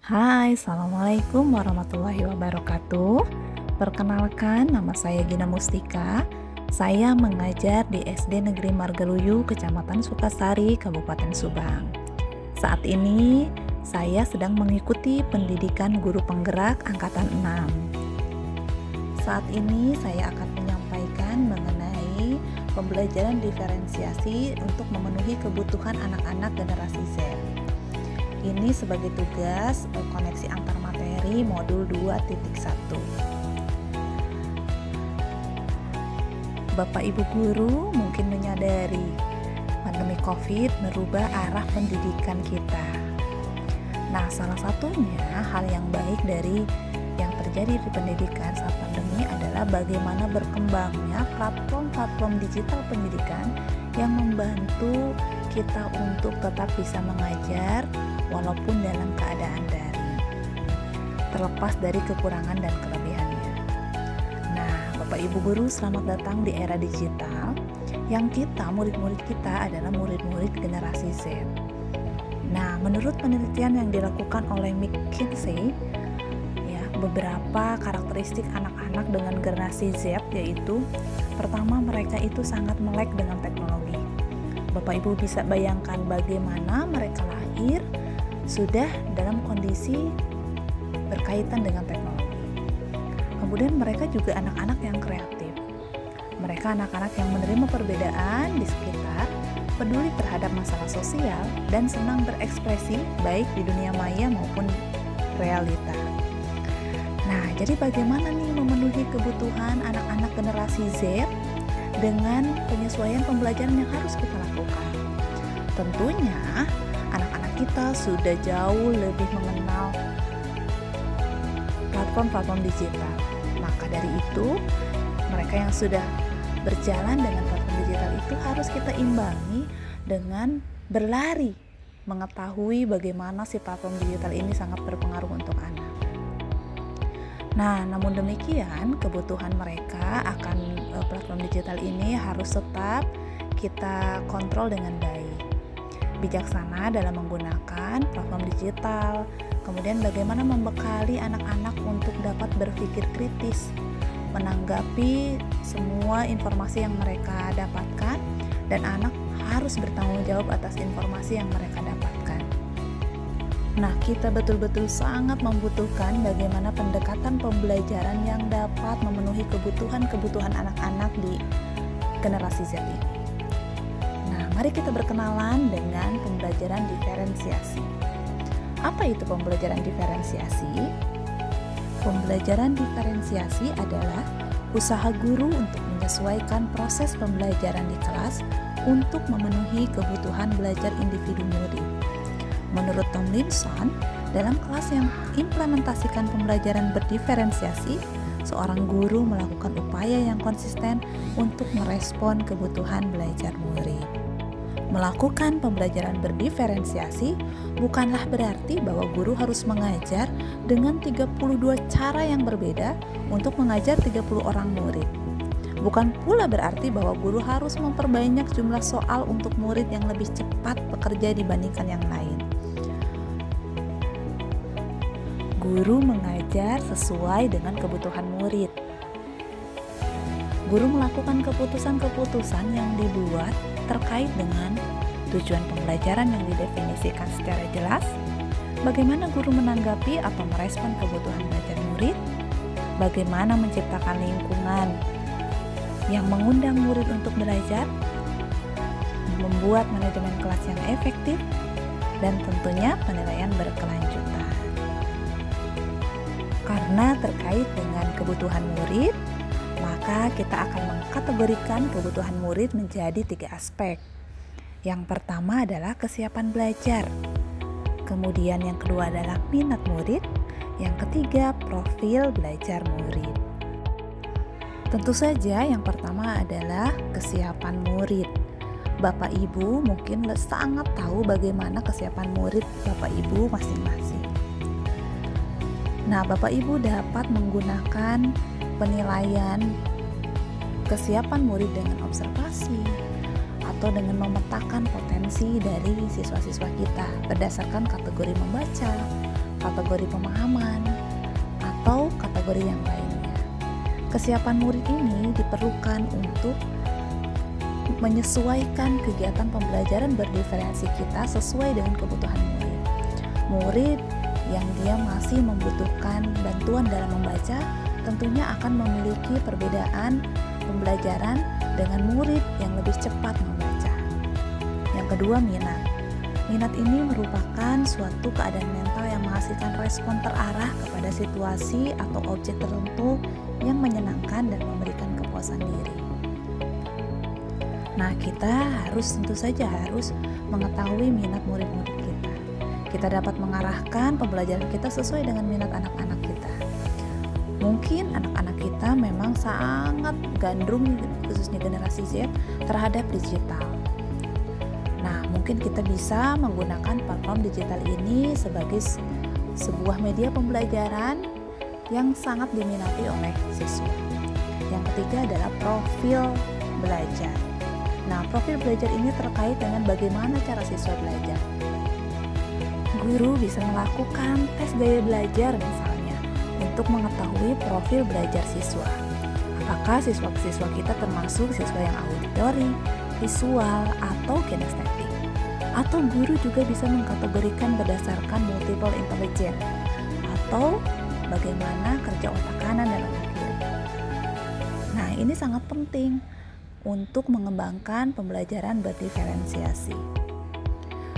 Hai, Assalamualaikum warahmatullahi wabarakatuh. Perkenalkan, nama saya Gina Mustika. Saya mengajar di SD Negeri Margaluyu, Kecamatan Sukasari, Kabupaten Subang. Saat ini, saya sedang mengikuti pendidikan guru penggerak angkatan 6. Saat ini, saya akan menyampaikan mengenai pembelajaran diferensiasi untuk memenuhi kebutuhan anak-anak generasi Z. Ini sebagai tugas koneksi antar materi modul 2.1. Bapak Ibu guru mungkin menyadari pandemi Covid merubah arah pendidikan kita. Nah, salah satunya hal yang baik dari yang terjadi di pendidikan saat pandemi adalah bagaimana berkembangnya platform-platform digital pendidikan yang membantu kita untuk tetap bisa mengajar walaupun dalam keadaan daring, terlepas dari kekurangan dan kelebihannya. Nah, Bapak Ibu guru, selamat datang di era digital yang kita, murid-murid kita adalah murid-murid generasi Z. Nah, menurut penelitian yang dilakukan oleh McKinsey, ya, beberapa karakteristik anak-anak dengan generasi Z yaitu, pertama, mereka itu sangat melek dengan teknologi. Bapak Ibu bisa bayangkan bagaimana mereka lahir sudah dalam kondisi berkaitan dengan teknologi. Kemudian mereka juga anak-anak yang kreatif. Mereka anak-anak yang menerima perbedaan di sekitar, peduli terhadap masalah sosial, dan senang berekspresi baik di dunia maya maupun realita. Nah, jadi bagaimana nih memenuhi kebutuhan anak-anak generasi Z dengan penyesuaian pembelajaran yang harus kita lakukan? Tentunya anak-anak kita sudah jauh lebih mengenal platform-platform digital. Maka dari itu, mereka yang sudah berjalan dengan platform digital itu harus kita imbangi dengan berlari, mengetahui bagaimana si platform digital ini sangat berpengaruh untuk anak. Nah, namun demikian, kebutuhan mereka akan platform digital ini harus tetap kita kontrol dengan baik. Bijaksana dalam menggunakan platform digital, kemudian bagaimana membekali anak-anak untuk dapat berpikir kritis, menanggapi semua informasi yang mereka dapatkan, dan anak harus bertanggung jawab atas informasi yang mereka dapatkan. Nah, kita betul-betul sangat membutuhkan bagaimana pendekatan pembelajaran yang dapat memenuhi kebutuhan anak-anak di generasi Z ini. Mari kita berkenalan dengan pembelajaran diferensiasi. Apa itu pembelajaran diferensiasi? Pembelajaran diferensiasi adalah usaha guru untuk menyesuaikan proses pembelajaran di kelas untuk memenuhi kebutuhan belajar individu murid. Menurut Tomlinson, dalam kelas yang implementasikan pembelajaran berdiferensiasi, seorang guru melakukan upaya yang konsisten untuk merespon kebutuhan belajar murid. Melakukan pembelajaran berdiferensiasi bukanlah berarti bahwa guru harus mengajar dengan 32 cara yang berbeda untuk mengajar 30 orang murid. Bukan pula berarti bahwa guru harus memperbanyak jumlah soal untuk murid yang lebih cepat bekerja dibandingkan yang lain. Guru mengajar sesuai dengan kebutuhan murid. Guru melakukan keputusan-keputusan yang dibuat terkait dengan tujuan pembelajaran yang didefinisikan secara jelas, bagaimana guru menanggapi atau merespon kebutuhan belajar murid, bagaimana menciptakan lingkungan yang mengundang murid untuk belajar, membuat manajemen kelas yang efektif, dan tentunya penilaian berkelanjutan. Karena terkait dengan kebutuhan murid, maka kita akan mengkategorikan kebutuhan murid menjadi 3 aspek. Yang pertama adalah kesiapan belajar. Kemudian yang kedua adalah minat murid. Yang ketiga, profil belajar murid. Tentu saja yang pertama adalah kesiapan murid. Bapak Ibu mungkin sangat tahu bagaimana kesiapan murid Bapak Ibu masing-masing. Nah, Bapak Ibu dapat menggunakan penilaian kesiapan murid dengan observasi atau dengan memetakan potensi dari siswa-siswa kita berdasarkan kategori membaca, kategori pemahaman, atau kategori yang lainnya. Kesiapan murid ini diperlukan untuk menyesuaikan kegiatan pembelajaran berdiferensi kita sesuai dengan kebutuhan murid. Murid yang dia masih membutuhkan bantuan dalam membaca tentunya akan memiliki perbedaan pembelajaran dengan murid yang lebih cepat membaca. Yang kedua, minat. Minat ini merupakan suatu keadaan mental yang menghasilkan respon terarah kepada situasi atau objek tertentu yang menyenangkan dan memberikan kepuasan diri. Nah, kita tentu saja harus mengetahui minat murid-murid kita. Kita dapat mengarahkan pembelajaran kita sesuai dengan minat anak-anak kita. Mungkin anak-anak kita memang sangat gandrung, khususnya generasi Z, terhadap digital. Nah, mungkin kita bisa menggunakan platform digital ini sebagai sebuah media pembelajaran yang sangat diminati oleh siswa. Yang ketiga adalah profil belajar. Nah, profil belajar ini terkait dengan bagaimana cara siswa belajar. Guru bisa melakukan tes gaya belajar misalnya untuk mengetahui profil belajar siswa. Apakah siswa-siswa kita termasuk siswa yang auditori, visual, atau kinestetik? Atau guru juga bisa mengkategorikan berdasarkan multiple intelligence atau bagaimana kerja otak kanan dan otak kiri. Nah, ini sangat penting untuk mengembangkan pembelajaran berdiferensiasi.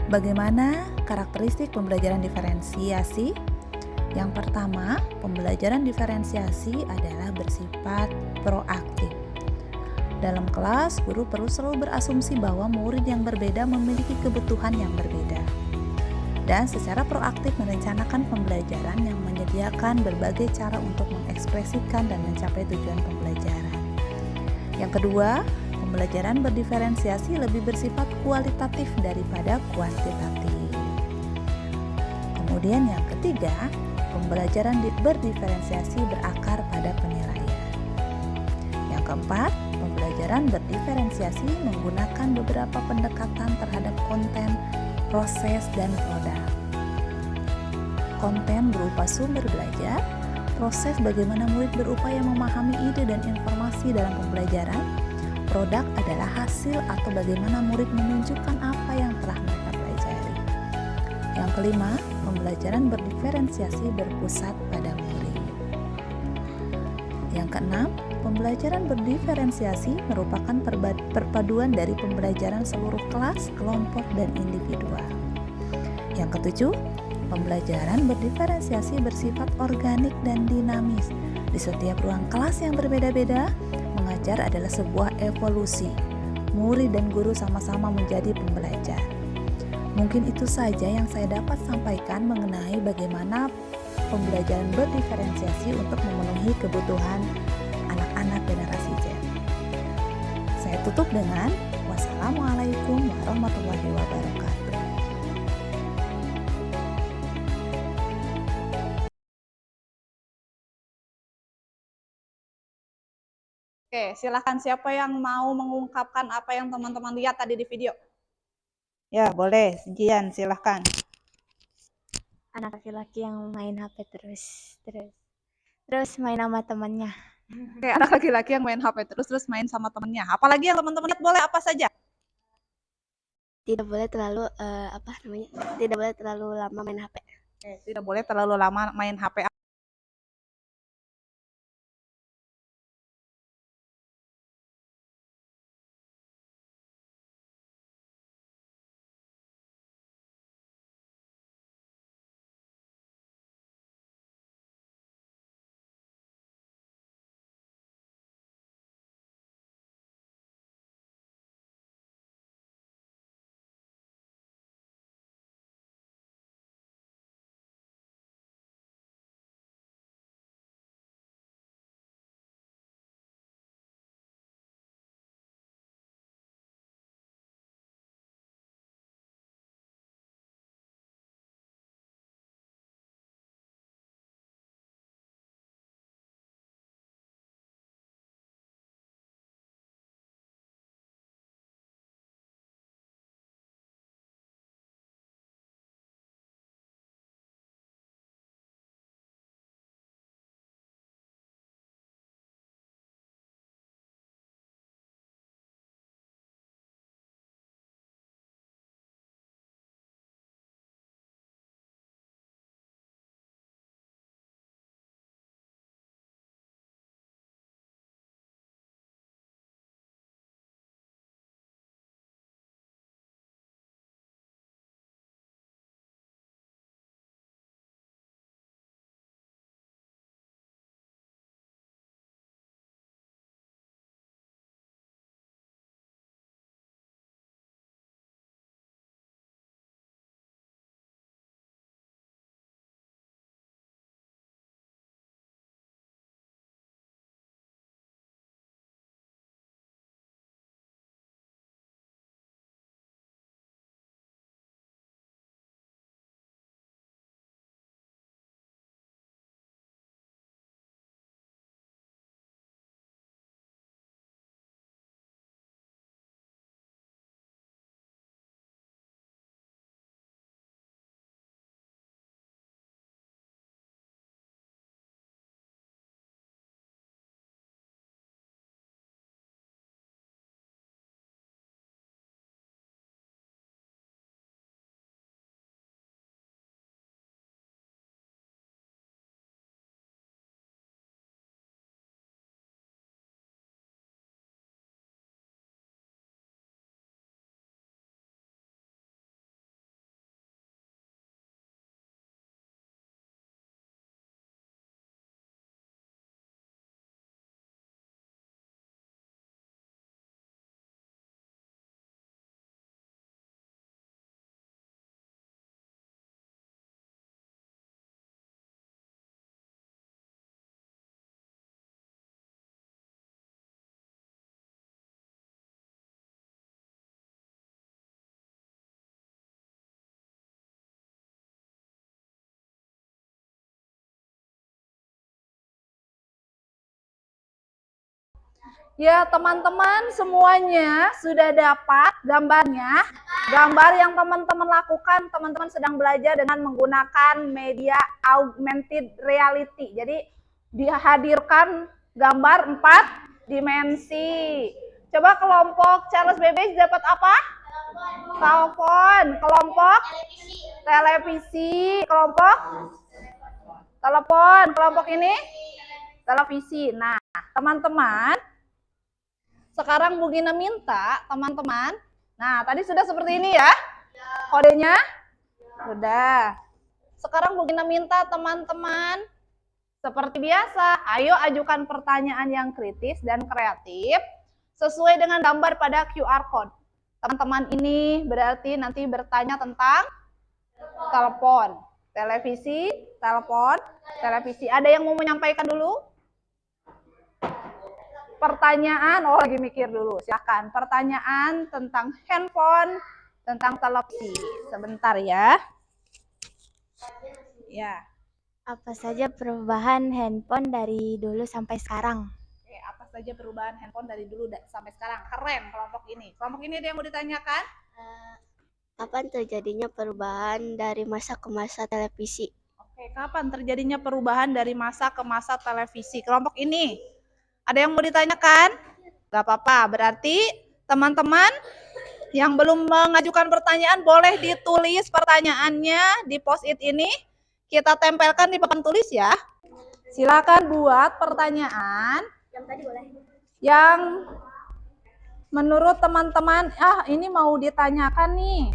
Bagaimana karakteristik pembelajaran diferensiasi? Yang pertama, pembelajaran diferensiasi adalah bersifat proaktif. Dalam kelas, guru perlu selalu berasumsi bahwa murid yang berbeda memiliki kebutuhan yang berbeda, dan secara proaktif merencanakan pembelajaran yang menyediakan berbagai cara untuk mengekspresikan dan mencapai tujuan pembelajaran. Yang kedua, pembelajaran berdiferensiasi lebih bersifat kualitatif daripada kuantitatif. Kemudian yang ketiga, pembelajaran berdiferensiasi berakar pada penilaian. Yang keempat, pembelajaran berdiferensiasi menggunakan beberapa pendekatan terhadap konten, proses, dan produk. Konten berupa sumber belajar, proses bagaimana murid berupaya memahami ide dan informasi dalam pembelajaran, produk adalah hasil atau bagaimana murid menunjukkan apa yang telah mereka pelajari. Yang kelima, pembelajaran berdiferensiasi berpusat pada murid. Yang keenam, pembelajaran berdiferensiasi merupakan perpaduan dari pembelajaran seluruh kelas, kelompok, dan individual. Yang ketujuh, pembelajaran berdiferensiasi bersifat organik dan dinamis. Di setiap ruang kelas yang berbeda-beda, mengajar adalah sebuah evolusi. Murid dan guru sama-sama menjadi pembelajar. Mungkin itu saja yang saya dapat sampaikan mengenai bagaimana pembelajaran berdiferensiasi untuk memenuhi kebutuhan anak-anak generasi Z. Saya tutup dengan wassalamualaikum warahmatullahi wabarakatuh. Oke, silakan siapa yang mau mengungkapkan apa yang teman-teman lihat tadi di video? Ya, boleh. Jian, silahkan. Anak laki-laki yang main HP terus main sama temannya. Oke, anak laki-laki yang main HP terus main sama temannya. Apalagi yang teman-teman lihat, boleh apa saja? Tidak boleh terlalu Tidak boleh terlalu lama main HP. Oke, tidak boleh terlalu lama main HP. Ya, teman-teman semuanya sudah dapat gambarnya. Gambar yang teman-teman lakukan, teman-teman sedang belajar dengan menggunakan media augmented reality. Jadi, dihadirkan gambar 4 dimensi. Coba kelompok Charles Babbage dapat apa? Telepon. Kelompok televisi. Kelompok telepon. Kelompok ini televisi. Nah, teman-teman, sekarang Bu Gina minta teman-teman, nah tadi sudah seperti ini ya kodenya? Sudah. Sekarang Bu Gina minta teman-teman seperti biasa, ayo ajukan pertanyaan yang kritis dan kreatif sesuai dengan gambar pada QR code. Teman-teman ini berarti nanti bertanya tentang telepon, televisi, telepon, televisi. Ada yang mau menyampaikan dulu? Pertanyaan, oh lagi mikir dulu, silakan. Pertanyaan tentang handphone, tentang televisi. Sebentar ya. Ya. Apa saja perubahan handphone dari dulu sampai sekarang? Oke, apa saja perubahan handphone dari dulu sampai sekarang? Keren kelompok ini. Kelompok ini ada yang mau ditanyakan? Kapan terjadinya perubahan dari masa ke masa televisi? Oke, kapan terjadinya perubahan dari masa ke masa televisi? Kelompok ini. Ada yang mau ditanyakan? Gak apa-apa, berarti teman-teman yang belum mengajukan pertanyaan boleh ditulis pertanyaannya di post-it ini. Kita tempelkan di papan tulis ya. Silakan buat pertanyaan Yang tadi boleh. yang menurut teman-teman, ini mau ditanyakan nih.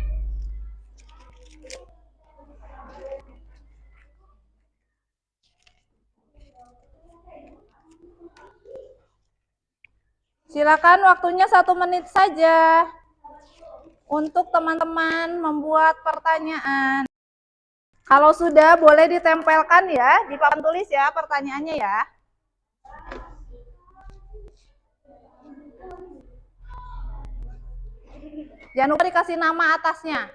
Silakan waktunya 1 menit saja untuk teman-teman membuat pertanyaan. Kalau sudah boleh ditempelkan ya di papan tulis ya pertanyaannya ya. Jangan lupa dikasih nama atasnya.